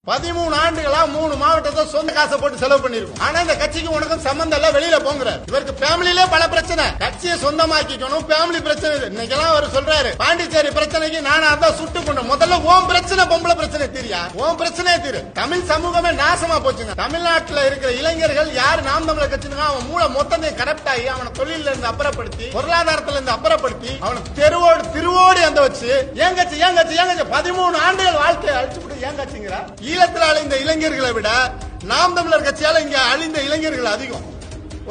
13 ஆண்டுகளா 3 மாவட்டத்தை சொந்த காசை போட்டு செலவு பண்ணிருக்கும். ஆனா இந்த கட்சிக்கு உனக்கும் சம்பந்தம் இல்ல, வெளியில போங்கிற. இவருக்கு ஃபேமிலியிலே பல பிரச்சனை, கட்சியை சொந்தமாக்கிக்கணும், ஃபேமிலி பிரச்சனை. இன்னைக்கெல்லாம் அவர் சொல்றாரு பாண்டிச்சேரி பிரச்சனைக்கு நானா தான் சுட்டு கொண்டேன். முதல்ல ஓம் பிரச்சனை, பொம்பளை பிரச்சனை தீரியா, ஓம் பிரச்சனையே தீரு. தமிழ் சமூகமே நாசமா போச்சுங்க. தமிழ்நாட்டுல இருக்கிற இளைஞர்கள் யாரு நாம் தமிழர் கட்சினா அவன் மூளை மொத்தத்தையும் கரெக்ட் ஆகி அவனை தொழில இருந்து அப்புறப்படுத்தி, பொருளாதாரத்துல இருந்து அப்புறப்படுத்தி, அவனை திருவோடு அந்த வச்சு ஏன் கட்சி 13 ஆண்டுகள் வாழ்க்கையை அழிச்சுட்டு ஏன் கட்சிங்கிற. ஈழத்தில் அழிந்த இளைஞர்களை விட நாம் தமிழர் கட்சியால இங்க அழிந்த இளைஞர்கள் அதிகம்.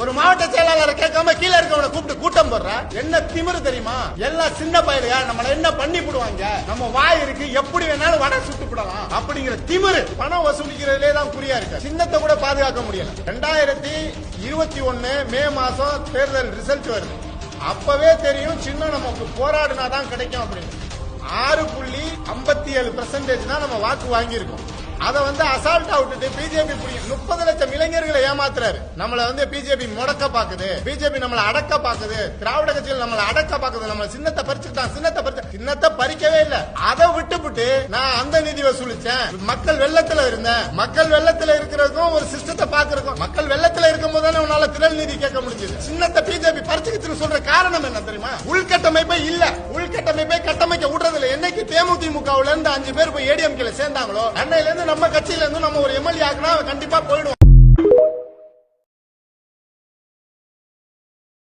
ஒரு மாவட்ட செயலாளரை கேட்காம கீழே இருக்கவனை கூப்பிட்டு கூட்டம் போடுற என்ன திமிரு தெரியுமா? எல்லாம் சின்ன பயிலுங்க, நம்மள என்ன பண்ணி போடுவாங்க, நம்ம வாய் இருக்கு எப்படி வேணாலும் வடை சுட்டு போடலாம் அப்படிங்கிற திமிரு. பணம் வசூலிக்கிறதுலே தான் குறியா இருக்கு. சின்னத்தை கூட பாதுகாக்க முடியல. 2021 மே மாசம் தேர்தல் ரிசல்ட் வருது. அப்பவே தெரியும் சின்னம் நமக்கு போராடினாதான் கிடைக்கும் அப்படின்னு. 6.57% தான் நம்ம வாக்கு வாங்கியிருக்கோம். அதை அசால்ட்டா விட்டுட்டு பிஜேபி 30 லட்சம் இளைஞர்களை ஏமாத்துறாரு. நம்மள பிஜேபி முடக்க பாக்குது, பிஜேபி நம்மளை அடக்க பாக்குது, திராவிட கட்சிகள் நம்மளை அடக்க பாக்குது. நம்ம சின்னத்தை பறிச்சுட்டான், சின்னத்தை பறிக்கவே இல்ல. அதை விட்டுவிட்டு நான் அந்த நிதி வசூலிச்சேன், மக்கள் வெள்ளத்துல இருந்தேன். மக்கள் வெள்ளத்துல இருக்கிறதுக்கும் ஒரு சிஸ்டத்தை பாக்குறதுக்கும், மக்கள் வெள்ளத்துல இருக்கும் போது உன்னால திரள் நிதி கேட்க முடிஞ்சது. சின்னத்தை பிஜேபி பறிச்சுக்கிட்டு சொல்ற காரணம் என்ன தெரியுமா? உள்கட்டமைப்பே இல்ல, உள்கட்டமைப்பை கட்டமைக்க விடுறதுல. என்னைக்கு தேமுதிமுகவுல இருந்து 5 பேர் போய் ஏடிஎம்கேல சேர்ந்தாங்களோ அன்னையில இருந்து நம்ம கட்சியில இருந்து நம்ம ஒரு எம்எல்ஏ ஆக்குனா கண்டிப்பா போயிடுவோம்.